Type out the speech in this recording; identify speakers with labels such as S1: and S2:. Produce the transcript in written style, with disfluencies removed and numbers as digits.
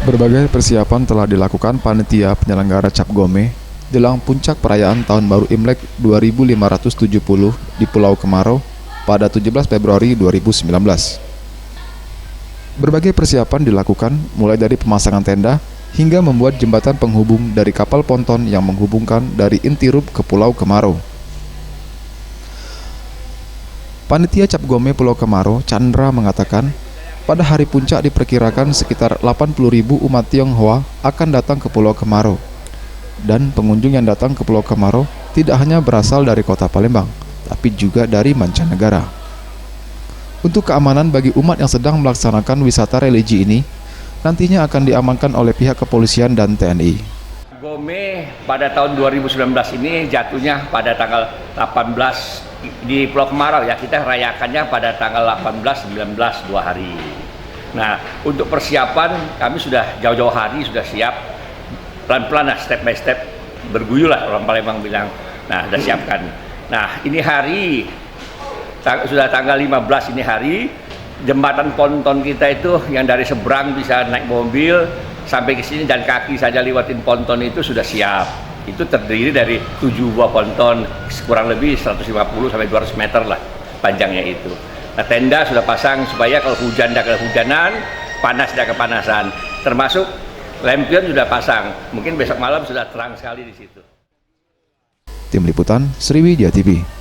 S1: Berbagai persiapan telah dilakukan panitia penyelenggara Cap Gome jelang puncak perayaan Tahun Baru Imlek 2570 di Pulau Kemarau pada 17 Februari 2019. Berbagai persiapan dilakukan mulai dari pemasangan tenda hingga membuat jembatan penghubung dari kapal ponton yang menghubungkan dari Intirub ke Pulau Kemarau. Panitia Cap Gome Pulau Kemarau, Chandra, mengatakan pada hari puncak diperkirakan sekitar 80.000 umat Tionghoa akan datang ke Pulau Kemarau. Dan pengunjung yang datang ke Pulau Kemarau tidak hanya berasal dari kota Palembang, tapi juga dari mancanegara. Untuk keamanan bagi umat yang sedang melaksanakan wisata religi ini, nantinya akan diamankan oleh pihak kepolisian dan TNI.
S2: Gome pada tahun 2019 ini jatuhnya pada tanggal 18 di Pulau Kemarau ya, kita rayakannya pada tanggal 18, 19, 2 hari. Nah, untuk persiapan kami sudah jauh-jauh hari sudah siap, pelan-pelan lah, step by step, berguyur lah orang Palembang bilang. Nah, sudah siapkan. Nah, ini hari, sudah tanggal 15 ini hari, jembatan ponton kita itu yang dari seberang bisa naik mobil sampai ke sini dan kaki saja lewatin ponton itu sudah siap. Itu terdiri dari 7 buah ponton, kurang lebih 150 sampai 200 meter lah panjangnya itu. Nah, tenda sudah pasang supaya kalau hujan tidak kehujanan, panas tidak kepanasan. Termasuk lampion sudah pasang. Mungkin besok malam sudah terang sekali di situ.
S1: Tim Liputan, Sriwijaya TV.